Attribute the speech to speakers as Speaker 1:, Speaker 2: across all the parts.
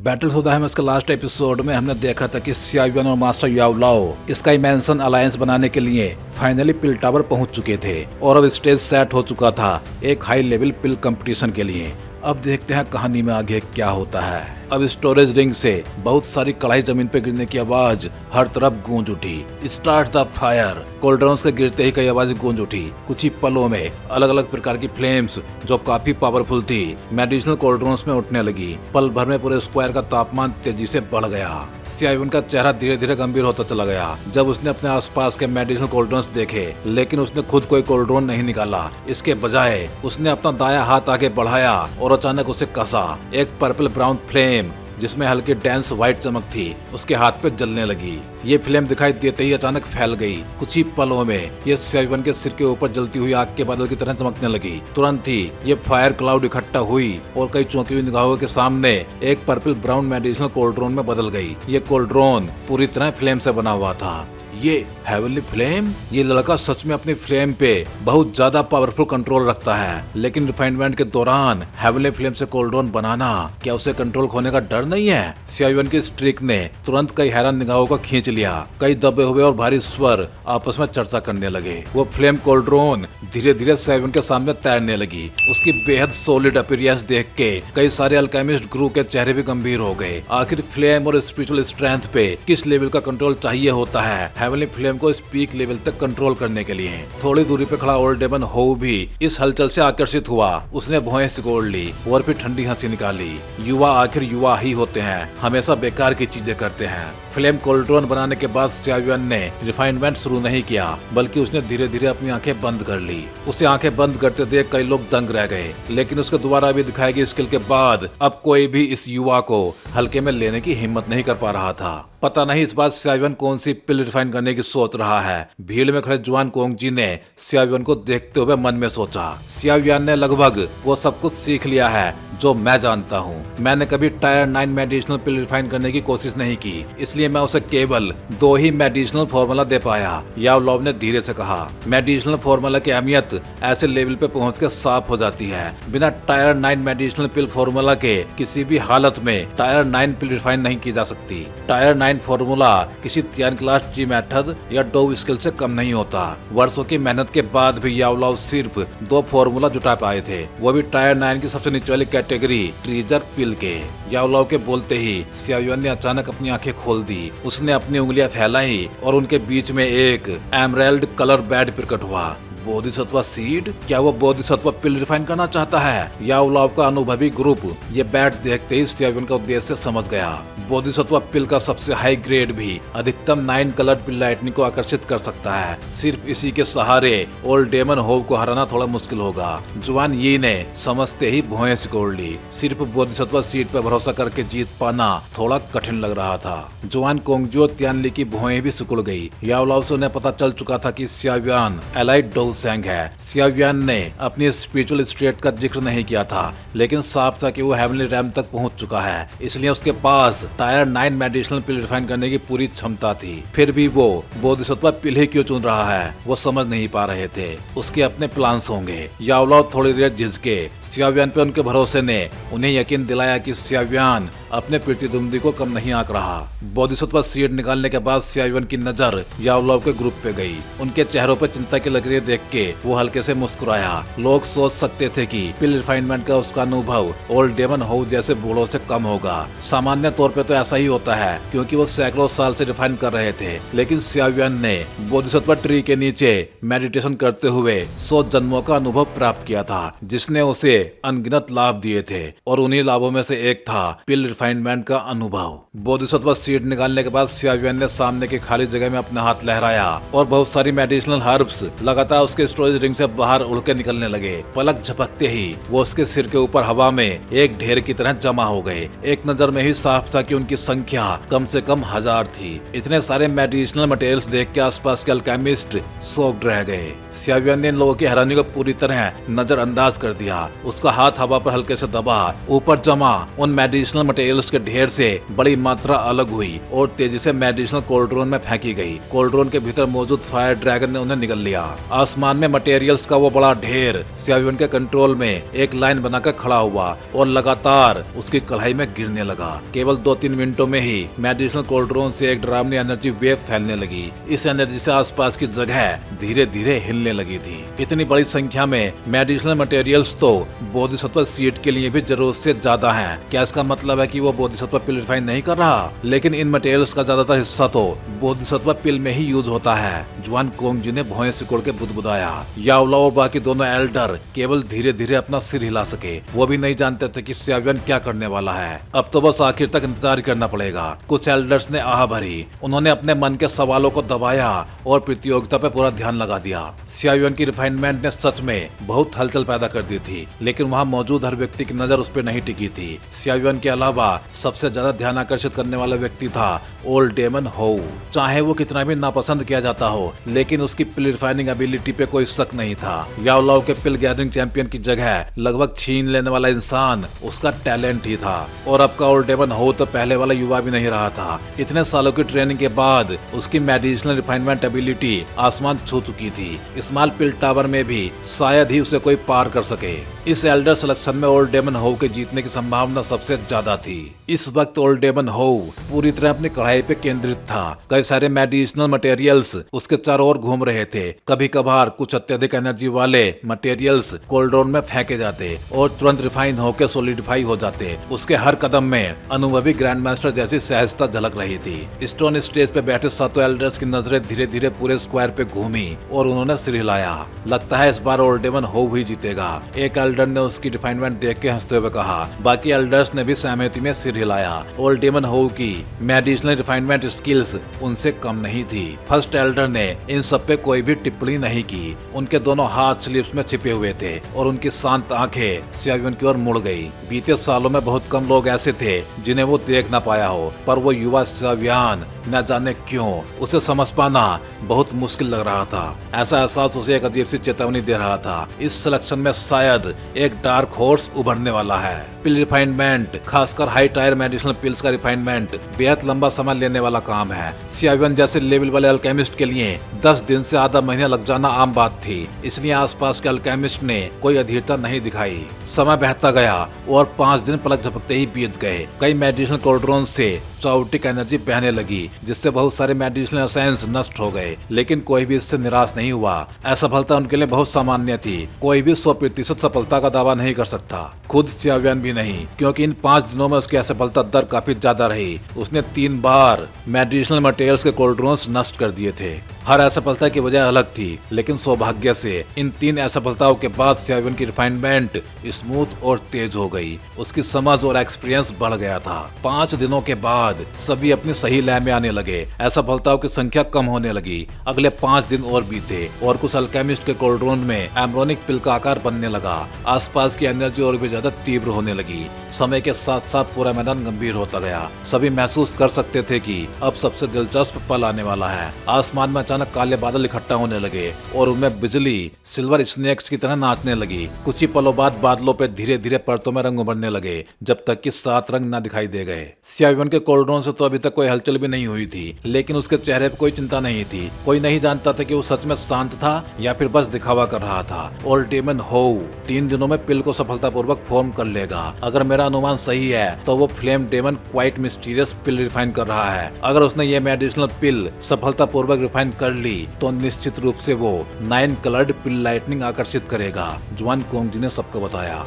Speaker 1: Battles of the हेमस के last episode में हमने देखा था कि सियाओ युआन और मास्टर याओ लाओ स्काई मैंसन अलायंस बनाने के लिए फाइनली पिल टावर पहुंच चुके थे और अब स्टेज सेट हो चुका था एक हाई लेवल पिल कंपटीशन के लिए। अब देखते हैं कहानी में आगे क्या होता है। अब स्टोरेज रिंग से बहुत सारी कढ़ाई जमीन पे गिरने की आवाज हर तरफ गूंज उठी। स्टार्ट द फायर, कोल्ड्रॉन्स के गिरते ही कई आवाजें गूंज उठी। कुछ ही पलों में अलग अलग प्रकार की फ्लेम्स जो काफी पावरफुल थी मेडिसिनल कोल्ड्रॉन्स में उठने लगी। पल भर में पूरे स्क्वायर का तापमान तेजी से बढ़ गया। सियाओ युआन का चेहरा धीरे धीरे गंभीर होता चला गया जब उसने अपने आसपास के मेडिसिनल कोल्ड्रॉन्स देखे, लेकिन उसने खुद कोई कोल्ड्रॉन नहीं निकाला। इसके बजाय उसने अपना दायां हाथ आगे बढ़ाया और अचानक उसे कसा। एक पर्पल ब्राउन फ्लेम जिसमें हल्की डेंस व्हाइट चमक थी उसके हाथ पे जलने लगी। ये फ्लेम दिखाई देते ही अचानक फैल गई। कुछ ही पलों में ये सियाओ युआन के सिर के ऊपर जलती हुई आग के बादल की तरह चमकने लगी। तुरंत ही ये फायर क्लाउड इकट्ठा हुई और कई चौंकी हुई निगाहों के सामने एक पर्पल ब्राउन मेडिसिनल कोल्ड्रॉन में बदल गई। ये कोल्ड्रॉन पूरी तरह फ्लेम से बना हुआ था। ये हेवनली फ्लेम, ये लड़का सच में अपनी फ्लेम पे बहुत ज्यादा पावरफुल कंट्रोल रखता है, लेकिन रिफाइनमेंट के दौरान हेवनली फ्लेम से कोल्ड्रॉन बनाना, क्या उसे कंट्रोल खोने का डर नहीं है? सियाओ युआन की स्ट्रीक ने तुरंत कई हैरान निगाहों को खींच लिया। कई दबे हुए और भारी स्वर आपस में चर्चा करने लगे। वो फ्लेम कोल्ड्रॉन धीरे धीरे सियाओ युआन के सामने तैरने लगी। उसकी बेहद सॉलिड अपीयरेंस देख के कई सारे अल्केमिस्ट गुरु के चेहरे भी गंभीर हो गए। आखिर फ्लेम और स्पिरिचुअल स्ट्रेंथ पे किस लेवल का कंट्रोल चाहिए होता है हेवनली फ्लेम को इस पीक लेवल तक कंट्रोल करने के लिए? थोड़ी दूरी पे खड़ा ओल्ड डेमन होव भी इस हलचल से आकर्षित हुआ। उसने भौहें सिकोड़ ली और फिर ठंडी हंसी निकाली। युवा आखिर युवा ही होते हैं, हमेशा बेकार की चीजें करते हैं। फ्लेम कोल्ड्रॉन बनाने के बाद सियाओ युआन ने रिफाइनमेंट शुरू नहीं किया, बल्कि उसने धीरे धीरे अपनी आंखें बंद कर ली। उसे आंखें बंद करते देख कई लोग दंग रह गए, लेकिन उसके दोबारा भी दिखाई गई स्किल के बाद अब कोई भी इस युवा को हल्के में लेने की हिम्मत नहीं कर पा रहा था। पता नहीं इस बार सियाओ युआन कौन सी पिल रिफाइन करने की सोच रहा है। भीड़ में खड़े जुआन कोंगजी ने सियाओ युआन को देखते हुए मन में सोचा, सियाओ युआन ने लगभग वो सब कुछ सीख लिया है जो मैं जानता हूँ। मैंने कभी टायर 9 मेडिसिनल पिल रिफाइन करने की कोशिश नहीं की, इसलिए मैं उसे केवल 2 ही मेडिसिनल फॉर्मूला दे पाया। याओ लाओ ने धीरे से कहा, मेडिसिनल फॉर्मूला की अहमियत ऐसे लेवल पे पहुँच के साफ हो जाती है। बिना टायर 9 मेडिसिनल पिल फॉर्मूला के किसी भी हालत में टायर 9 पिल रिफाइन नहीं की जा सकती। टायर 9 फॉर्मूला किसी तियान क्लास जी मेथड या डोव स्किल से कम नहीं होता। वर्षों की मेहनत के बाद भी याओ लाओ सिर्फ 2 फॉर्मूला जुटा पाए थे, वो भी टायर 9 की सबसे नीचे वाली कैटेगरी ट्रीजर पिल के। याओ लाओ के बोलते ही सियाओ युआन ने अचानक अपनी आंखें खोल दी। उसने अपनी उंगलियां फैलाई और उनके बीच में एक एमराल्ड कलर बैड प्रकट हुआ। बोधिसत्व सीड, क्या वो बोधिसत्व पिल रिफाइन करना चाहता है? याओ लाओ का अनुभवी ग्रुप ये बैट देखते ही सियाओ युआन का उद्देश्य समझ गया। बोधिसत्व पिल का सबसे हाई ग्रेड भी अधिकतम 9 कलर्ड पिल लाइटनिंग को आकर्षित कर सकता है। सिर्फ इसी के सहारे ओल्ड डेमन होव को हराना थोड़ा मुश्किल होगा। जुआन यी ने समझते ही भौहें सिकोड़ ली। सिर्फ बोधिसत्व सीड पर भरोसा करके जीत पाना थोड़ा कठिन लग रहा था। जुआन कोंगजी और तियानली की भौहें भी सिकुड़ गई। याओ लाओ से उन्हें पता चल चुका था कि Xiao yuan allied dove Seng है। सियाओ युआन ने अपनी स्पिरिचुअल स्टेट का जिक्र नहीं किया था, लेकिन साफ था कि वो हेवनली रैम तक पहुंच चुका है, इसलिए उसके पास टायर 9 मेडिसिनल पिल रिफाइन करने की पूरी क्षमता थी। फिर भी वो बोधिसत्व पिल ही क्यों चुन रहा है वो समझ नहीं पा रहे थे। उसके अपने प्लान्स होंगे। याओ लाओ थोड़ी देर झिझके। सियाओ युआन पे उनके भरोसे ने उन्हें यकीन दिलाया कि सियाओ युआन अपने प्रतिद्वंदी को कम नहीं आंक रहा। बोधिसत्व सीड निकालने के बाद सियाओ युआन की नजर याओ लाओ के ग्रुप पे गई। उनके चेहरों पर चिंता की लकीरें देख के वो हल्के से मुस्कुराया। लोग सोच सकते थे कि पिल रिफाइनमेंट का उसका अनुभव ओल्ड डेमन होव जैसे बूढ़ों से कम होगा। सामान्य तौर पे तो ऐसा ही होता है, क्योंकि वो सैकड़ों साल से रिफाइन कर रहे थे। लेकिन सियाओ युआन ने बोधिसत्व ट्री के नीचे मेडिटेशन करते हुए 100 जन्मों का अनुभव प्राप्त किया था, जिसने उसे अनगिनत लाभ दिए थे, और उन्हीं लाभों में से एक था पिल रिफाइनमेंट का अनुभव। बोधिसत्व सीड निकालने के बाद सियाओ युआन ने सामने की खाली जगह में अपना हाथ लहराया और बहुत सारी मेडिसिनल हर्ब्स लगातार उसके स्टोरेज रिंग से बाहर उड़ के निकलने लगे। पलक झपकते ही वो उसके सिर के ऊपर हवा में एक ढेर की तरह जमा हो गए। एक नजर में ही साफ था कि उनकी संख्या कम से कम 1000 थी। इतने सारे मेडिसिनल मटेरियल्स देख के आसपास के अल्केमिस्ट शॉक्ड रह गए। सियाओ युआन ने इन लोगों की हैरानी को पूरी तरह नजरअंदाज कर दिया। उसका हाथ हवा पर हल्के से दबा। ऊपर जमा उन मेडिसिनल मटेरियल मटेरियल्स के ढेर से बड़ी मात्रा अलग हुई और तेजी से मेडिसिनल कोल्ड्रोन में फेंकी गई। कोल्ड्रोन के भीतर मौजूद फायर ड्रैगन ने उन्हें निगल लिया। आसमान में मटेरियल्स का वो बड़ा ढेर सियावियन के कंट्रोल में एक लाइन बनाकर खड़ा हुआ और लगातार उसकी कढ़ाई में गिरने लगा। केवल 2-3 मिनटों में ही मेडिसिनल कोल्ड्रोन से एक डरावनी एनर्जी वेव फैलने लगी। इस एनर्जी से आसपास की जगह धीरे धीरे हिलने लगी थी। इतनी बड़ी संख्या में मेडिसिनल मटेरियल्स तो बोधिसत्व सीड के लिए भी जरूरत से ज्यादा हैं। क्या इसका मतलब है कि वो बोधिसत्व पिल रिफाइन नहीं कर रहा? लेकिन इन मटेरियल्स का ज्यादातर हिस्सा तो बोधिसत्व पिल में ही यूज होता है। जुआन कोंगजी ने भौहें सिकोड़ के बुदबुदाया। याओला और बाकी दोनों एल्डर केवल धीरे धीरे अपना सिर हिला सके। वो भी नहीं जानते थे कि सियावियन क्या करने वाला है। अब तो बस आखिर तक इंतजार करना पड़ेगा। कुछ एल्डर्स ने आह भरी। उन्होंने अपने मन के सवालों को दबाया और प्रतियोगिता पे पूरा ध्यान लगा दिया। सियावियन की रिफाइनमेंट ने सच में बहुत हलचल पैदा कर दी थी, लेकिन वहाँ मौजूद हर व्यक्ति की नजर उस पर नहीं टिकी थी। सियावियन के अलावा सबसे ज्यादा ध्यान आकर्षित करने वाला व्यक्ति था ओल्ड डेमन होउ। चाहे वो कितना भी नापसंद किया जाता हो, लेकिन उसकी पिल रिफाइनिंग एबिलिटी पे कोई शक नहीं था। याओलाओ के पिल गैदरिंग चैंपियन की जगह लगभग छीन लेने वाला इंसान उसका टैलेंट ही था। और अब का ओल्ड डेमन होउ तो पहले वाला युवा भी नहीं रहा था। इतने सालों की ट्रेनिंग के बाद उसकी मेडिसिनल रिफाइनमेंट एबिलिटी आसमान छू चुकी थी। स्मॉल पिल टावर में भी शायद ही उसे कोई पार कर सके। इस एल्डर सिलेक्शन में ओल्ड डेमन होउ के जीतने की संभावना सबसे ज्यादा थी। इस वक्त ओल्ड डेमन होउ पूरी तरह अपनी कढ़ाई पे केंद्रित था। कई सारे मेडिसिनल मटेरियल्स उसके चारों ओर घूम रहे थे। कभी कभार कुछ अत्यधिक एनर्जी वाले मटेरियल्स कोल्ड्रोन में फेंके जाते और तुरंत रिफाइन होकर सोलिडिफाई हो जाते। उसके हर कदम में अनुभवी ग्रैंड मास्टर जैसी सहजता झलक रही थी। स्टोन स्टेज पे बैठे सातों एल्डर्स की नजरें धीरे धीरे पूरे स्क्वायर पे घूमी और उन्होंने सिर हिलाया। लगता है इस बार ओल्ड डेमन होउ ही जीतेगा। एक एल्डर ने उसकी रिफाइनमेंट देख के हंसते हुए कहा। बाकी एल्डर्स ने भी सहमति में सिर हिलाया। ओल्ड डेमन होउ की मेडिसिनल रिफाइनमेंट स्किल्स उनसे कम नहीं थी। फर्स्ट एल्डर ने इन सब पे कोई भी टिप्पणी नहीं की। उनके दोनों हाथ स्लीव्स में छिपे हुए थे और उनकी शांत आंखें सियावियन की ओर मुड़ गई। बीते सालों में बहुत कम लोग ऐसे थे जिन्हें वो देख ना पाया हो, पर वो युवा सियावियन न जाने क्यों उसे समझ पाना बहुत मुश्किल लग रहा था। ऐसा एहसास उसे एक अजीब सी चेतावनी दे रहा था। इस सिलेक्शन में शायद एक डार्क हॉर्स उभरने वाला है। पिल रिफाइनमेंट, खासकर हाई टायर मेडिसिनल पिल्स का रिफाइनमेंट बेहद लंबा समय लेने वाला काम है। सियावियन जैसे लेवल वाले अल्केमिस्ट के लिए 10 दिन से आधा महीना लग जाना आम बात थी। इसलिए आसपास के अल्केमिस्ट ने कोई अधीरता नहीं दिखाई। समय बहता गया और 5 दिन पलक झपकते ही बीत गए। कई मेडिसिनल कोल्ड्रोन से चाउटिक एनर्जी बहने लगी, जिससे बहुत सारे मेडिसिनल एसेंस नष्ट हो गए, लेकिन कोई भी इससे निराश नहीं हुआ। असफलता उनके लिए बहुत सामान्य थी। कोई भी 100% सफलता का दावा नहीं कर सकता, खुद सियावियन भी नहीं, क्योंकि इन 5 दिनों में उसकी असफलता दर काफी ज्यादा रही। उसने 3 बार मेडिसिनल मटेरियल्स के कोल्ड्रोन्स नष्ट कर दिए थे। हर असफलता की वजह अलग थी, लेकिन सौभाग्य से इन 3 असफलताओं के बाद सियावियन की रिफाइनमेंट स्मूथ और तेज हो गई। उसकी समझ और एक्सपीरियंस बढ़ गया था। 5 दिनों के बाद सभी अपनी सही लय में आने लगे। असफलताओं की संख्या कम होने लगी। अगले 5 दिन और बीते और कुछ अल्केमिस्ट के कोल्ड्रोन में एम्ब्रोनिक पिल का आकार बनने लगा। आसपास की एनर्जी और भी ज्यादा तीव्र होने लगी। समय के साथ साथ पूरा मैदान गंभीर होता गया। सभी महसूस कर सकते थे कि अब सबसे दिलचस्प पल आने वाला है। आसमान में अचानक काले बादल इकट्ठा होने लगे और उनमें बिजली सिल्वर स्नेक्स की तरह नाचने लगी। कुछ ही पलों बाद बादलों पे धीरे धीरे परतों में रंग उभरने लगे, जब तक कि 7 रंग न दिखाई दे गए। सियावियन के कोल्ड्रोन से तो अभी तक कोई हलचल भी नहीं हुई थी, लेकिन उसके चेहरे पे कोई चिंता नहीं थी। कोई नहीं जानता था कि वो सच में शांत था या फिर बस दिखावा कर रहा था। ओल्ड डेमन होउ 3 दिनों में पिल को सफलतापूर्वक फॉर्म कर लेगा। अगर मेरा अनुमान सही है तो वो फ्लेम डेमन क्वाइट मिस्टीरियस पिल रिफाइन कर रहा है। अगर उसने ये मेडिसिनल पिल सफलतापूर्वक रिफाइन कर ली तो निश्चित रूप से वो 9 कलर्ड पिल लाइटनिंग आकर्षित करेगा। जुआन कोंगजी ने सबको बताया।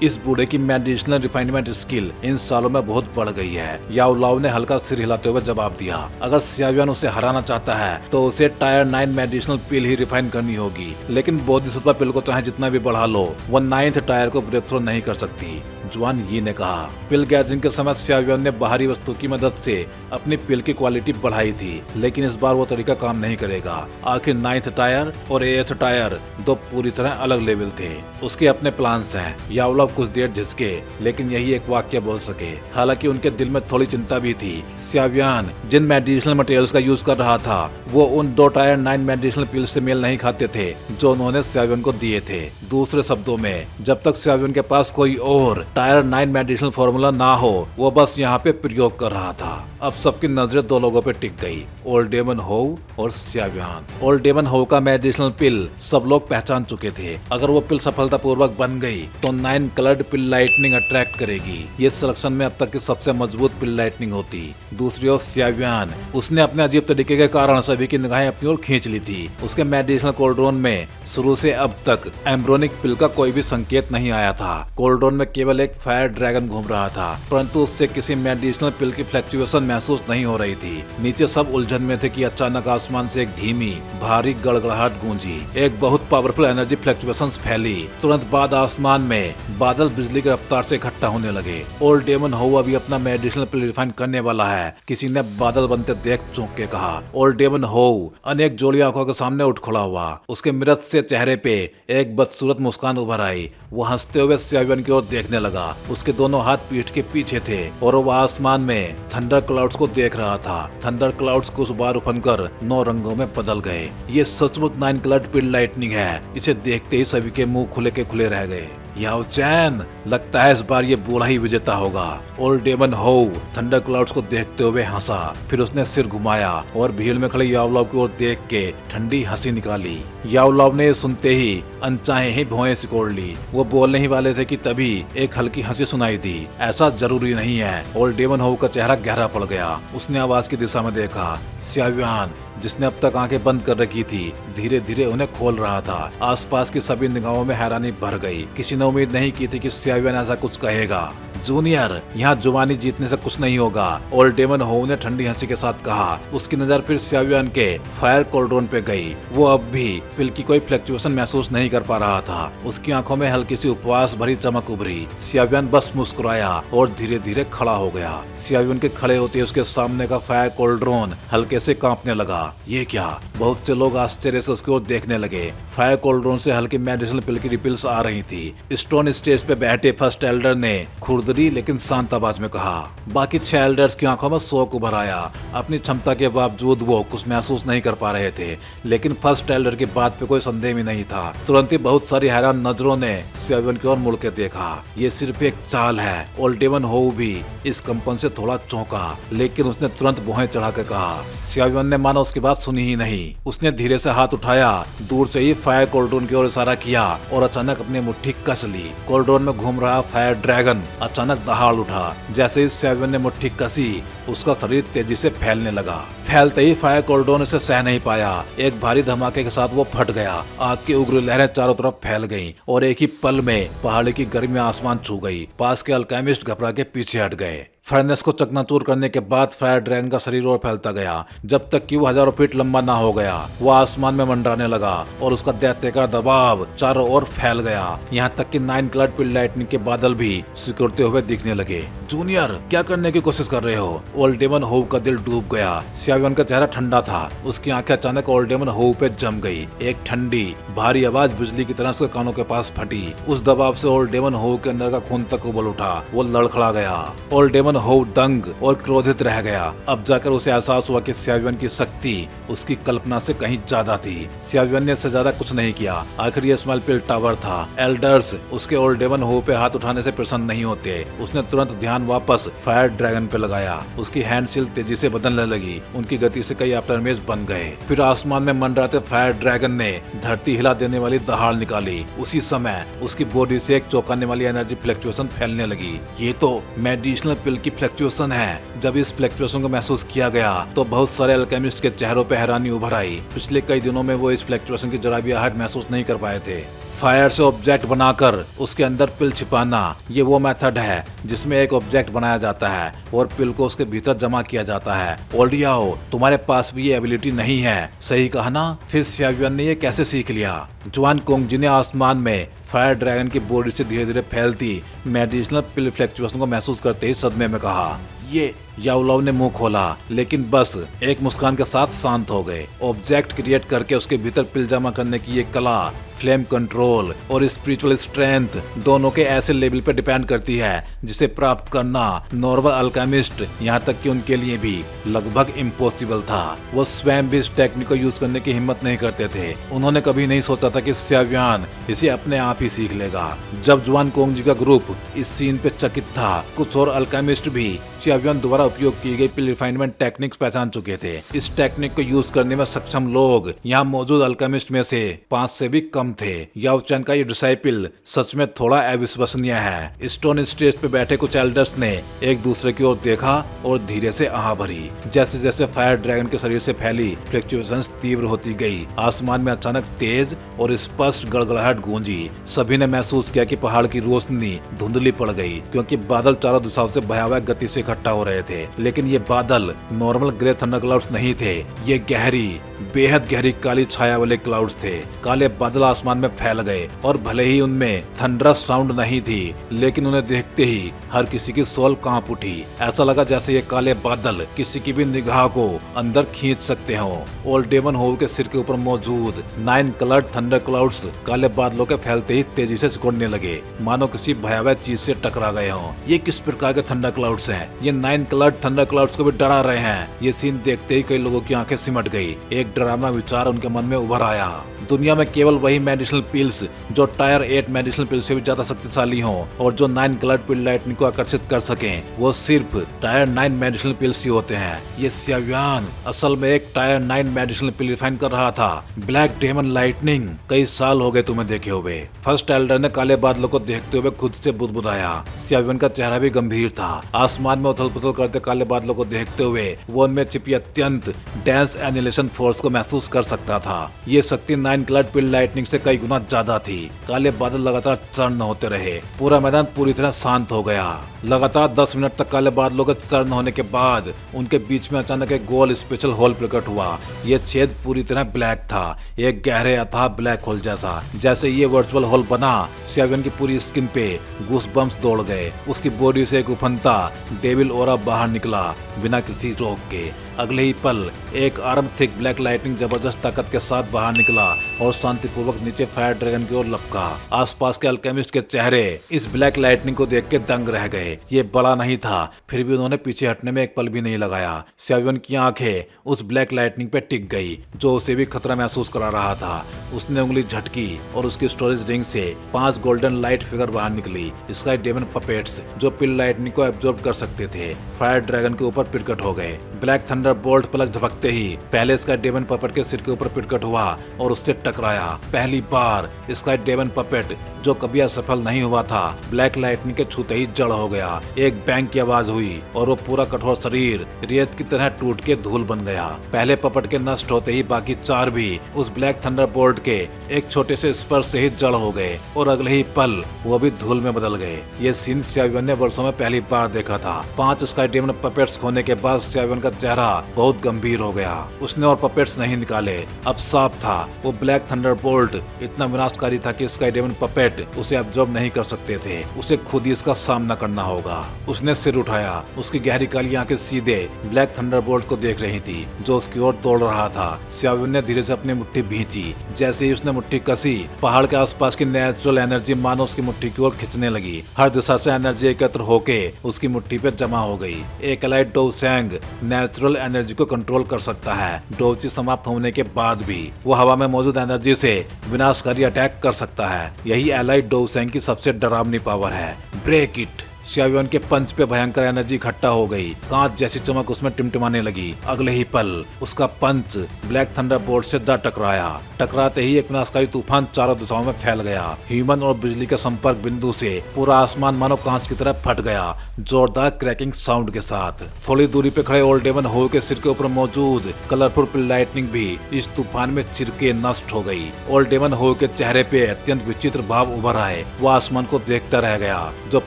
Speaker 1: इस बूढ़े की मेडिसिनल रिफाइनमेंट स्किल इन सालों में बहुत बढ़ गई है। याओलाओ ने हल्का सिर हिलाते हुए जवाब दिया। अगर सियावियन उसे हराना चाहता है तो उसे टायर 9 मेडिसिनल पिल ही रिफाइन करनी होगी, लेकिन बोधिसत्व पिल को चाहे जितना भी बढ़ा लो, वो 9th टायर को ब्रेक थ्रू नहीं कर सकती। जुआन यी ने कहा। पिल गैदरिंग के समय सियावियन ने बाहरी वस्तु की मदद से अपनी पिल की क्वालिटी बढ़ाई थी, लेकिन इस बार वो तरीका काम नहीं करेगा। आखिर 9th टायर और 8th टायर 2 पूरी तरह अलग लेवल थे। उसके अपने प्लान्स हैं। याओलाओ कुछ देर झिझके, लेकिन यही एक वाक्य बोल सके। हालांकि उनके दिल में थोड़ी चिंता भी थी। सियावियन जिन मेडिसिनल मटेरियल्स का यूज कर रहा था वो उन 2 टायर 9 मेडिसिनल पिल से मेल नहीं खाते थे जो उन्होंने सियावियन को दिए थे। दूसरे शब्दों में, जब तक सियावियन के पास कोई और टायर 9 मेडिसिनल फॉर्मूला ना हो, वो बस यहाँ पे प्रयोग कर रहा था। अब सबकी नजरें दो लोगों पे टिक गई, ओल्ड डेमन होउ और स्याबियान। ओल्ड डेमन होउ का मेडिसिनल पिल सब लोग पहचान चुके थे। अगर वो पिल सफलतापूर्वक बन गई तो 9 कलर्ड पिल लाइटनिंग अट्रैक्ट करेगी। ये सिलेक्शन में अब तक की सबसे मजबूत पिल लाइटनिंग होती। दूसरी ओर स्याबियान, उसने अपने अजीब तरीके के कारण सभी की निगाहें अपनी ओर खींच ली थी। उसके मेडिसिनल कोल्ड्रोन में शुरू से अब तक एम्ब्रोनिक पिल का कोई भी संकेत नहीं आया था। कोल्ड्रोन में केवल एक फायर ड्रैगन घूम रहा था, परंतु उससे किसी मेडिसिनल पिल की फ्लक्चुएशन महसूस नहीं हो रही थी। नीचे सब उलझन में थे कि अचानक आसमान से एक धीमी भारी गड़गड़ाहट गूंजी। एक बहुत पावरफुल एनर्जी फ्लक्चुएशंस फैली। तुरंत बाद आसमान में बादल बिजली की रफ्तार से इकट्ठा होने लगे। ओल्ड डेमन होउ अभी अपना मेडिसिनल पिल रिफाइन करने वाला है, किसी ने बादल बनते देख चौंक के कहा। ओल्ड डेमन होउ अनेक जोड़ी आंखों के सामने उठ खड़ा हुआ। उसके मृत से चेहरे पे एक बदसूरत मुस्कान उभर आई। वो हंसते हुए स्याबियन की ओर देखने लगा। उसके दोनों हाथ पीठ के पीछे थे और वो आसमान में थंडर क्लाउड्स को देख रहा था। थंडर क्लाउड्स कुछ बार उफनकर 9 रंगों में बदल गए। ये सचमुच 9 कलर्ड पिल लाइटनिंग है। इसे देखते ही सभी के मुंह खुले के खुले रह गए। याओ चैन, लगता है इस बार ये बूढ़ा ही विजेता होगा। ओल्ड डेमन होउ थंडर क्लाउड्स को देखते हुए हंसा, फिर उसने सिर घुमाया और भीड़ में खड़े याओलाव की ओर देख के ठंडी हंसी निकाली। याओलाव ने सुनते ही अनचाहे ही भौएं सिकोड़ ली। वो बोलने ही वाले थे कि तभी एक हल्की हंसी सुनाई दी। ऐसा जरूरी नहीं है। ओल्ड डेमन होउ का चेहरा गहरा पड़ गया। उसने आवाज की दिशा में देखा। स्याबियान, जिसने अब तक आंखें बंद कर रखी थी, धीरे धीरे उन्हें खोल रहा था। आसपास की सभी निगाहों में हैरानी भर गई। किसी ने उम्मीद नहीं की थी कि स्याबियान ऐसा कुछ कहेगा। जूनियर, यहाँ जुबानी जीतने से कुछ नहीं होगा, ओल्ड डेमन होउ ने ठंडी हंसी के साथ कहा। उसकी नजर फिर स्याबियान के फायर कोल्ड्रोन पे गई। वो अब भी पिल की कोई फ्लक्चुएशन महसूस नहीं कर पा रहा था। उसकी आंखों में हल्की सी उपवास भरी चमक उभरी। स्याबियान बस मुस्कुराया और धीरे धीरे खड़ा हो गया। स्याबियान के खड़े होते उसके सामने का फायर कोल्ड्रोन हल्के से कांपने लगा। ये क्या? बहुत से लोग आश्चर्य से उसकी ओर देखने लगे। फायर कोल्ड्रोन से हल्की मेडिसिनल पिल की रिपिल्स आ रही थी। स्टोन स्टेज पे बैठे फर्स्ट एल्डर ने खुरदरी लेकिन शांत आवाज में कहा। बाकी 6 एल्डर्स की आंखों में शौक उभर आया। अपनी क्षमता के बावजूद वो कुछ महसूस नहीं कर पा रहे थे, लेकिन फर्स्ट एल्डर की बात पे कोई संदेह भी नहीं था। तुरंत ही बहुत सारी हैरान नजरों ने स्याबियन की ओर मुड़ के देखा। ये सिर्फ एक चाल है। ओल्ड डेमन होउ भी इस कंपन से थोड़ा चौंका, लेकिन उसने तुरंत भौहें चढ़ा के कहा। स्याबियन ने मानो उसकी बात सुनी ही नहीं। उसने धीरे से हाथ उठाया, दूर से ही फायर कोल्ड्रोन की ओर इशारा किया और अचानक अपनी मुट्ठी कस ली। कोल्ड्रोन में घूम रहा फायर ड्रैगन अचानक दहाड़ उठा। जैसे ही स्याबियन ने मुट्ठी कसी, उसका शरीर तेजी से फैलने लगा। फैलते ही फायर कोल्ड्रोन इसे सह नहीं पाया। एक भारी धमाके के साथ वो फट गया। आग की उग्र लहरें चारों तरफ फैल गईं और एक ही पल में पहाड़ी की गर्मी आसमान छू गई। पास के अल्केमिस्ट घबरा के पीछे हट गए। फर्नेस को चकनाचूर करने के बाद फायर ड्रैगन का शरीर और फैलता गया, जब तक कि वो हजारों फीट लंबा ना हो गया। वो आसमान में मंडराने लगा और उसका दैत्य का दबाव चारों ओर फैल गया। यहाँ तक कि 9 कलर्ड पिल लाइटनिंग के बादल भी सिकुड़ते हुए दिखने लगे। जूनियर, क्या करने की कोशिश कर रहे हो? ओल्ड डेमन होउ का दिल डूब गया। स्याबियन का चेहरा ठंडा था। उसकी आंखें अचानक ओल्ड डेमन होउ पे जम गई। एक ठंडी भारी आवाज बिजली की तरह उसके कानों के पास फटी। उस दबाव से ओल्ड डेमन होउ के अंदर का खून तक उबल उठा। वो लड़खड़ा गया। ओल्ड डेमन होउ दंग और क्रोधित रह गया। अब जाकर उसे एहसास हुआ कि स्याबियन की शक्ति उसकी कल्पना से कहीं ज्यादा थी। स्याबियन ने इससे ज्यादा कुछ नहीं किया। आखिर ये स्माइल पिल टावर था। एल्डर्स उसके ओल्ड डेमन होउ पे हाथ उठाने से प्रसन्न नहीं होते। उसने तुरंत ध्यान वापस फायर ड्रैगन पे लगाया। उसकी हैंड सील तेजी से बदलने लगी। उनकी गति से कई आफ्टर इमेज बन गए। फिर आसमान में मंडराते फायर ड्रैगन ने धरती हिला देने वाली दहाड़ निकाली। उसी समय उसकी बॉडी से एक चौंकाने वाली एनर्जी फ्लक्चुएशन फैलने लगी। ये तो मेडिसिनल पिल की फ्लक्चुएशन है। जब इस फ्लक्चुएशन को महसूस किया गया तो बहुत सारे अल्केमिस्ट के चेहरों पे हैरानी उभर आई। पिछले कई दिनों में वो इस फ्लक्चुएशन की जरा भी आहट महसूस नहीं कर पाए थे। फायर से ऑब्जेक्ट बनाकर उसके अंदर पिल छिपाना, ये वो मेथड है जिसमें एक ऑब्जेक्ट बनाया जाता है और पिल को उसके भीतर जमा किया जाता है। ओल्ड याओ, तुम्हारे पास भी ये एबिलिटी नहीं है, सही कहा ना? फिर स्याबियन ने ये कैसे सीख लिया? जुआन कोंगजी ने आसमान में फायर ड्रैगन की बॉडी से धीरे धीरे फैलती मेडिसिनल पिल फ्लक्चुएशन को महसूस करते ही सदमे में कहा। ये याओलाव ने मुंह खोला, लेकिन बस एक मुस्कान के साथ शांत हो गए। ऑब्जेक्ट क्रिएट करके उसके भीतर पिल जमा करने की ये कला फ्लेम कंट्रोल और स्पिरिचुअल स्ट्रेंथ दोनों के ऐसे लेवल पे डिपेंड करती है जिसे प्राप्त करना नॉर्मल अल्केमिस्ट यहाँ तक कि उनके लिए भी लगभग इम्पॉसिबल था। वो स्वयं भी इस टेक्निक को यूज करने की हिम्मत नहीं करते थे। उन्होंने कभी नहीं सोचा था कि स्यावियान इसे अपने आप ही सीख लेगा। जब जुआन कोंग जी का ग्रुप इस सीन पे चकित था, कुछ और अल्केमिस्ट भी स्यावियान द्वारा उपयोग की गई पिल रिफाइनमेंट टेक्निक्स पहचान चुके थे। इस टेक्निक को यूज करने में सक्षम लोग यहाँ मौजूद अल्केमिस्ट में से 5 से भी कम थे। याओ चैन का ये डिसाइपल सच में थोड़ा अविश्वसनीय है। स्टोन स्टेज पे बैठे कुछ एल्डर्स ने एक दूसरे की ओर देखा और धीरे से आह भरी। जैसे जैसे फायर ड्रैगन के शरीर से फैली फ्लक्चुएशंस तीव्र होती गई, आसमान में अचानक तेज और स्पष्ट गड़गड़ाहट गूंजी। सभी ने महसूस किया कि पहाड़ की रोशनी धुंधली पड़ गई, क्योंकि बादल चारों दिशाओं से भयावह गति से इकट्ठा हो रहे थे। लेकिन ये बादल नॉर्मल ग्रे थंडर क्लाउड्स नहीं थे, ये गहरी बेहद गहरी काली छाया वाले क्लाउड्स थे। काले बादल आसमान में फैल गए और भले ही उनमें थंडरस साउंड नहीं थी, लेकिन उन्हें देखते ही हर किसी की सोल कांप उठी। ऐसा लगा जैसे ये काले बादल किसी की भी निगाह को अंदर खींच सकते हो। ओल्ड डेमन होव के सिर के ऊपर मौजूद 9 कलर्ड थंडर क्लाउड्स काले बादलों के फैलते ही तेजी से सिकुड़ने लगे, मानो किसी भयावह चीज से टकरा गए हों। ये किस प्रकार के थंडर क्लाउड्स हैं? ये 9 कलर्ड थंडर क्लाउड्स को भी डरा रहे हैं। ये सीन देखते ही कई लोगों की आंखें सिमट गई। एक डरावना विचार उनके मन में उभर आया। दुनिया में केवल वही मेडिसिनल पिल्स जो टायर 8 मेडिसिनल पिल्स से भी ज्यादा शक्तिशाली हों और जो 9 कलर्ड पिल लाइटनिंग को आकर्षित कर सकें, वो सिर्फ टायर 9 मेडिसिनल पिल्स ही होते हैं। ये स्यावियान असल में एक टायर 9 मेडिसिनल पिल रिफाइन कर रहा था। ब्लैक डेमन लाइटनिंग, कई साल हो गए तुम्हें देखे हुए। फर्स्ट एल्डर ने काले बादलों को देखते हुए खुद से बुदबुदाया। स्यावियान का चेहरा भी गंभीर था। आसमान में उथल पुथल करते काले बादलों को देखते हुए वो उनमें छिपी अत्यंत डेंस एनिलेशन फोर्स को महसूस कर सकता था। ये शक्ति 9 कलर्ड पिल लाइटनिंग से कई गुना ज्यादा थी। काले बादल लगातार चरण होते रहे। पूरा मैदान पूरी तरह शांत हो गया। लगातार 10 मिनट तक काले बादलों के चरण होने के बाद उनके बीच में अचानक एक गोल स्पेशल होल प्रकट हुआ। यह छेद पूरी तरह ब्लैक था, एक गहरे अथाह ब्लैक होल जैसा। जैसे ये वर्चुअल होल बना, स्यावियान की पूरी स्किन पे गूस बम्स दौड़ गए। उसकी बॉडी से एक उफनता डेविल ओरा बाहर निकला बिना किसी रोक के। अगले ही पल एक आर्म थिक ब्लैक लाइटनिंग जबरदस्त ताकत के साथ बाहर निकला और शांतिपूर्वक नीचे फायर ड्रैगन की ओर लपका। आसपास के अल्केमिस्ट के चेहरे इस ब्लैक लाइटनिंग को देख के दंग रह गए। ये बड़ा नहीं था, फिर भी उन्होंने पीछे हटने में एक पल भी नहीं लगाया। स्यावियान की आंखें उस ब्लैक लाइटनिंग पे टिक गई, जो उसे भी खतरा महसूस करा रहा था। उसने उंगली झटकी और उसकी स्टोरेज रिंग से 5 गोल्डन लाइट फिगर बाहर निकली। स्काई डेमन पपेट्स जो पिल लाइटनिंग को एब्जॉर्ब कर सकते थे, फायर ड्रैगन के ऊपर प्रकट हो गए। ब्लैक थंडर बोल्ट पलक झपकते ही पहले स्काई डेमन पपेट के सिर के ऊपर प्रकट हुआ और उससे टकराया। पहली बार स्काई डेमन पपेट जो कभी असफल नहीं हुआ था, ब्लैक लाइटनिंग के छूते ही जड़ हो गया। एक बैंग की आवाज हुई और वो पूरा कठोर शरीर रेत की तरह टूट के धूल बन गया। पहले पपेट के नष्ट होते ही बाकी 4 भी उस ब्लैक थंडर बोल्ट के एक छोटे से स्पर्श से ही जड़ हो गए और अगले ही पल वो भी धूल में बदल गए। ये सीन स्यावियान ने वर्षों में पहली बार देखा था। 5 स्काई डेमन पपेट्स खोने के बाद स्यावियान का चेहरा बहुत गंभीर हो गया। उसने और पपेट्स नहीं निकाले। अब साफ था वो ब्लैक थंडर बोल्ट इतना विनाशकारी था कि स्काई डेमन पपेट उसे अब्जॉर्ब नहीं कर सकते थे। उसे खुद ही इसका सामना करना होगा। उसने सिर उठाया। उसकी गहरी काली आंखें सीधे ब्लैक थंडर बोल्ट को देख रही थी जो उसकी ओर दौड़ रहा था। स्यावियान ने धीरे से अपनी मुट्ठी भींची। जैसे ही उसने मुट्ठी कसी, पहाड़ के आसपास की नेचुरल एनर्जी मानो उसकी मुट्ठी की ओर खींचने लगी। हर दिशा से एनर्जी एकत्र होके उसकी मुट्ठी पे जमा हो गई। एक एलाइट डोवसेंग नेचुरल एनर्जी को कंट्रोल कर सकता है। डोवची समाप्त होने के बाद भी वो हवा में मौजूद एनर्जी से विनाशकारी अटैक कर सकता है। यही एलाइट डोवसेंग की सबसे डरावनी पावर है। Break it. स्यावियान के पंच पे भयंकर एनर्जी इकट्ठा हो गई। कांच जैसी चमक उसमें टिमटिमाने लगी। अगले ही पल उसका पंच ब्लैक थंडर बोल्ट से दा टकराया। टकराते ही एक विनाशकारी तूफान चारों दिशाओं में फैल गया। ह्यूमन और बिजली के संपर्क बिंदु से पूरा आसमान मानो कांच की तरह फट गया, जोरदार क्रैकिंग साउंड के साथ। थोड़ी दूरी पे खड़े ओल्ड डेमन होव के सिर के ऊपर मौजूद कलरफुल पिल लाइटनिंग भी इस तूफान में चिरके नष्ट हो गई। ओल्ड डेमन होव के चेहरे पे अत्यंत विचित्र भाव उभर आए। वो आसमान को देखता रह गया, जो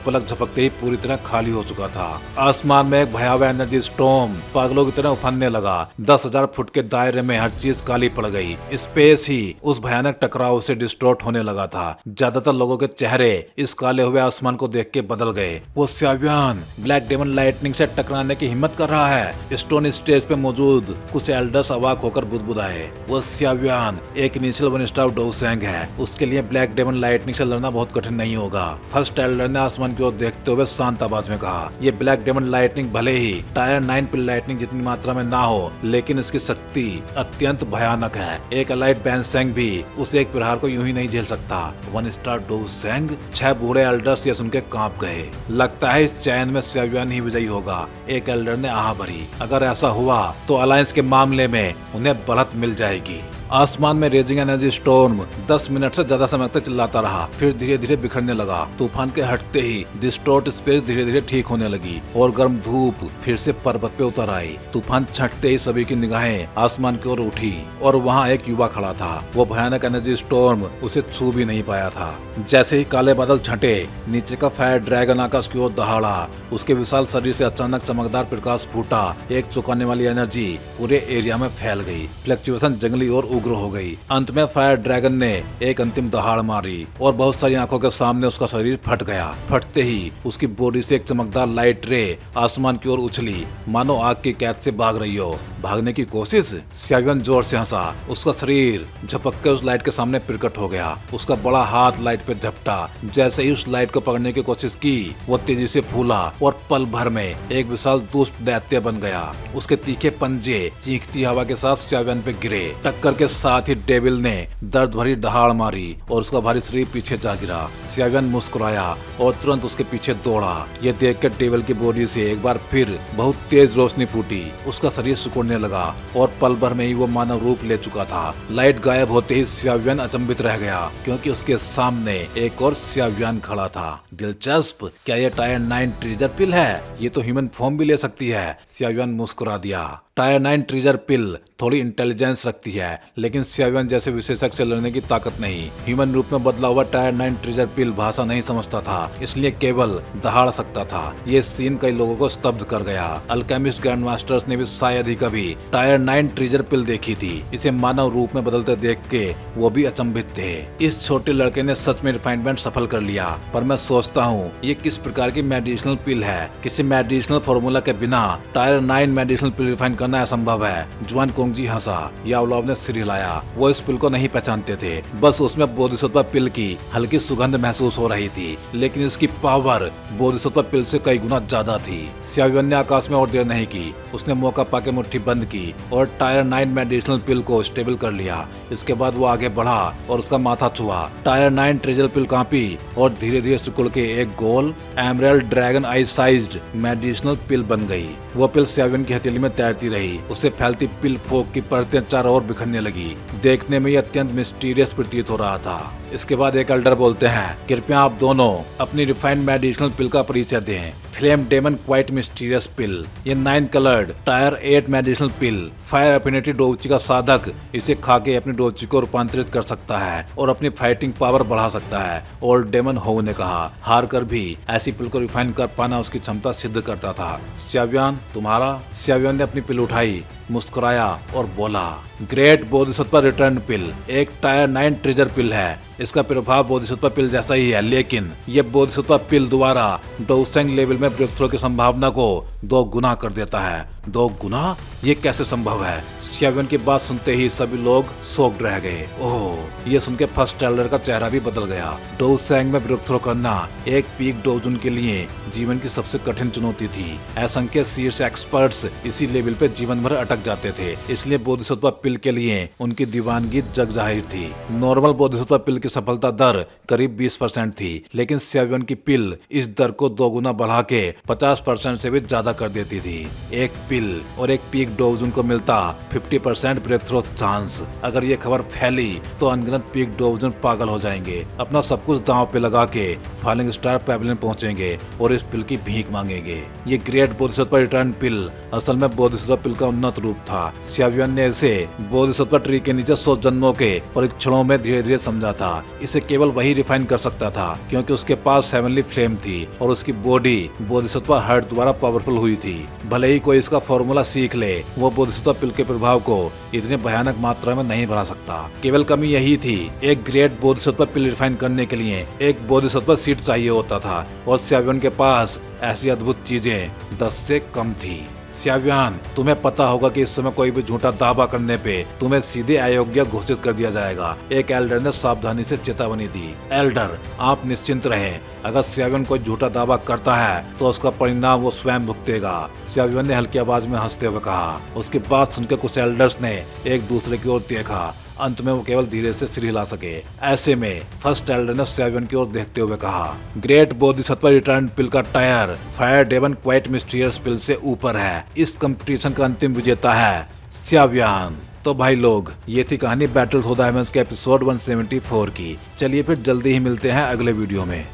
Speaker 1: पलक झपकते ही पूरी तरह खाली हो चुका था। आसमान में एक भयावह एनर्जी स्टॉर्म पागलों की तरह उफनने लगा। 10,000 फुट के दायरे में हर चीज काली पड़ गई। स्पेस ही उस भयानक टकराव से डिस्टॉर्ट होने लगा था। ज्यादातर लोगों के चेहरे इस काले हुए आसमान को देख के बदल गए। वो स्यावियन ब्लैक डेमन लाइटनिंग से टकराने की हिम्मत कर रहा है। स्टोन स्टेज पे मौजूद कुछ एल्डर्स अवाक होकर बुदबुदाए। वो स्यावियन एक इनिशियल 1 स्टार डोसेंग है। उसके लिए ब्लैक डेमन लाइटनिंग से लड़ना बहुत कठिन नहीं होगा। फर्स्ट एल्डर ने आसमान की ओर देखते हुए शांत आवाज में कहा, ये ब्लैक डेमन लाइटनिंग भले ही टायर 9 पिल लाइटनिंग जितनी मात्रा में ना हो, लेकिन इसकी शक्ति अत्यंत भयानक है। एक अलाइट बैंसेंग भी उस एक प्रहार को यूं ही नहीं झेल सकता। 1 स्टार डोसेंग। 6 बूढ़े एल्डर्स ये सुन के कांप गए। लगता है इस चैन में स्यावियन ही विजयी होगा। एक एल्डर ने आह भरी, अगर ऐसा हुआ तो अलायंस के मामले में उन्हें बढ़त मिल जाएगी। आसमान में रेजिंग एनर्जी स्टॉर्म 10 मिनट से ज्यादा समय तक चिल्लाता रहा, फिर धीरे धीरे बिखरने लगा। तूफान के हटते ही डिस्टॉर्ट स्पेस धीरे धीरे ठीक होने लगी और गर्म धूप फिर से पर्वत पे उतर आई। तूफान छटते ही सभी की निगाहें आसमान की ओर उठी और वहाँ एक युवा खड़ा था। वो भयानक एनर्जी स्टॉर्म उसे छू भी नहीं पाया था। जैसे ही काले बादल छटे, नीचे का फायर ड्रैगन आकाश की ओर दहाड़ा। उसके विशाल शरीर से अचानक चमकदार प्रकाश फूटा। एक चौंकाने वाली एनर्जी पूरे एरिया में फैल गई। फ्लक्चुएशन जंगली और उग्र हो गई। अंत में फायर ड्रैगन ने एक अंतिम दहाड़ मारी और बहुत सारी आंखों के सामने उसका शरीर फट गया। फटते ही उसकी बॉडी से एक चमकदार लाइट रे आसमान की ओर उछली, मानो आग की कैद से भाग रही हो। भागने की कोशिश। स्यावियन जोर से हंसा। उसका शरीर झपक के उस लाइट के सामने प्रकट हो गया। उसका बड़ा हाथ लाइट पे झपटा। जैसे ही उस लाइट को पकड़ने की कोशिश की, वो तेजी से फूला और पल भर में एक विशाल दुष्ट दैत्य बन गया। उसके तीखे पंजे चीखती हवा के साथ स्यावियन पे गिरे। टक्कर के साथ ही डेविल ने दर्द भरी दहाड़ मारी और उसका भारी शरीर पीछे जा गिरा। स्यावियन मुस्कुराया और तुरंत उसके पीछे दौड़ा। ये देखकर डेविल की बॉडी से एक बार फिर बहुत तेज रोशनी फूटी। उसका शरीर सिकुड़ने लगा और पल भर में ही वो मानव रूप ले चुका था। लाइट गायब होते ही स्यावियन अचंभित रह गया, क्योंकि उसके सामने एक और स्यावियन खड़ा था। दिलचस्प, क्या ये टायर 9 ट्रेजर पिल है? ये तो ह्यूमन फॉर्म भी ले सकती है। स्यावियन मुस्कुरा दिया। टायर 9 ट्रेजर पिल थोड़ी इंटेलिजेंस रखती है, लेकिन स्यावियन जैसे विशेषज्ञ से लड़ने की ताकत नहीं। ह्यूमन रूप में बदला हुआ टायर 9 ट्रेजर पिल भाषा नहीं समझता था, इसलिए केवल दहाड़ सकता था। ये सीन कई लोगों को स्तब्ध कर गया। अल्केमिस्ट ग्रैंड मास्टर्स ने भी शायद ही कभी टायर 9 ट्रेजर पिल देखी थी। इसे मानव रूप में बदलते देख के वो भी अचंभित थे। इस छोटे लड़के ने सच में रिफाइनमेंट सफल कर लिया, पर मैं सोचता हूँ ये किस प्रकार की मेडिसिनल पिल है। किसी मेडिसिनल फॉर्मूला के बिना टायर 9 मेडिसिनल पिल रिफाइन करना असंभव है। जुआन कोंगजी हंसा। याओलाव ने सिर हिलाया। वो इस पिल को नहीं पहचानते थे, बस उसमें बोधिसत्व पिल की हल्की सुगंध महसूस हो रही थी, लेकिन इसकी पावर बोधिसत्व पिल से कई गुना ज्यादा थी। स्यावियन ने आकाश में और देर नहीं की। उसने मौका पाके मुट्ठी बंद की और टायर 9 मेडिसिनल पिल को स्टेबल कर लिया। इसके बाद वो आगे बढ़ा और उसका माथा छुआ। टायर 9 ट्रेजर पिल कांपी और धीरे धीरे सिकुड़ के एक गोल एमरल्ड ड्रैगन आई साइज्ड मेडिसिनल पिल बन गई। वो पिल स्यावियन की हथेली में तैरती रही। उससे फैलती पिल फोक की परतें चारों ओर बिखरने लगी। देखने में ये अत्यंत मिस्टीरियस प्रतीत हो रहा था। इसके बाद एक एल्डर बोलते हैं, कृपया आप दोनों अपनी रिफाइंड मेडिसिनल पिल का परिचय दें। फ्लेम डेमन क्वाइट मिस्टीरियस पिल। ये 9 कलर्ड टायर 8 मेडिसिनल पिल फायर एफिनिटी डोची का साधक इसे खा के अपनी डोची को रूपांतरित कर सकता है और अपनी फाइटिंग पावर बढ़ा सकता है। ओल्ड डेमन हो ने कहा, हार कर भी ऐसी पिल को रिफाइन कर पाना उसकी क्षमता सिद्ध करता था। स्यावियन तुम्हारा? स्यावियन ने अपनी पिल उठाई, मुस्कुराया और बोला, ग्रेट बोधिसत्व रिटर्न पिल एक टायर 9 ट्रेजर पिल है। इसका प्रभाव बोधिसत्व पिल जैसा ही है, लेकिन ये बोधिसत्व पिल द्वारा डोसेंग लेवल में ब्रेक थ्रो की संभावना को 2 गुना कर देता है। 2 गुना? ये कैसे संभव है? स्यावियन की बात सुनते ही सभी लोग शॉक्ड रह गए। ओह, ये सुन के फर्स्ट एल्डर का चेहरा भी बदल गया। डोसेंग में ब्रेक थ्रो करना एक पीक डोजुन के लिए जीवन की सबसे कठिन चुनौती थी। असंख्य शीर्ष एक्सपर्ट्स इसी लेवल पे जीवन भर अटक जाते थे, इसलिए बोधिसत्व पिल के लिए उनकी दीवानगी जग जाहिर थी। नॉर्मल बोधिसत्व पिल की सफलता दर करीब 20% थी, लेकिन स्यावियन की पिल इस दर को 2 गुना बढ़ा के 50% से भी ज्यादा ज्यादा कर देती थी। एक पिल और एक पीक डोज उनको मिलता 50% ब्रेक थ्रू चांस। अगर ये खबर फैली तो अनगिनत पीक डोजन पागल हो जाएंगे, अपना सब कुछ दांव पे लगा के फॉलिंग स्टार पैवेलियन पहुंचेंगे और इस पिल की भीख मांगेंगे। ये ग्रेट बोधिसत्व रिटर्न पिल असल में बोधिसत्व पिल का उन्नत रूप था। xiaoyan ने इसे बोधिसत्व ट्री के नीचे 100 जन्मों के परीक्षणों में धीरे धीरे समझा था। इसे केवल वही रिफाइन कर सकता था क्योंकि उसके पास हेवनली फ्लेम थी और उसकी बॉडी बोधिसत्व हार्ट द्वारा पावरफुल हुई थी। भले ही कोई इसका फॉर्मूला सीख ले, वो बोधिसत्व पिल के प्रभाव को इतनी भयानक मात्रा में नहीं बढ़ा सकता। केवल कमी यही थी, एक ग्रेट बोधिसत्व पिल रिफाइन करने के लिए एक बोधिसत्व सीड चाहिए होता था और xiaoyan के पास ऐसी अद्भुत चीजें 10 से कम थी। xiaoyan, तुम्हें पता होगा कि इस समय कोई भी झूठा दावा करने पे तुम्हें सीधे अयोग्य घोषित कर दिया जाएगा, एक एल्डर ने सावधानी से चेतावनी दी। एल्डर, आप निश्चिंत रहें, अगर xiaoyan कोई झूठा दावा करता है तो उसका परिणाम वो स्वयं भुगतेगा। xiaoyan ने हल्की आवाज में हंसते हुए कहा। उसकी बात सुनकर कुछ एल्डर्स ने एक दूसरे की ओर देखा। अंत में वो केवल धीरे से सिर हिला सके। ऐसे में फर्स्ट एल्डर ने xiaoyan की ओर देखते हुए कहा, ग्रेट बोधिसत्व रिटर्न पिल का टायर फायर डेवन क्वाइट मिस्टीरियस पिल से ऊपर है। इस कंपटीशन का अंतिम विजेता है xiaoyan। तो भाई लोग, ये थी कहानी बैटल थ्रू द हेवंस के एपिसोड 174 की। चलिए फिर जल्दी ही मिलते हैं अगले वीडियो में।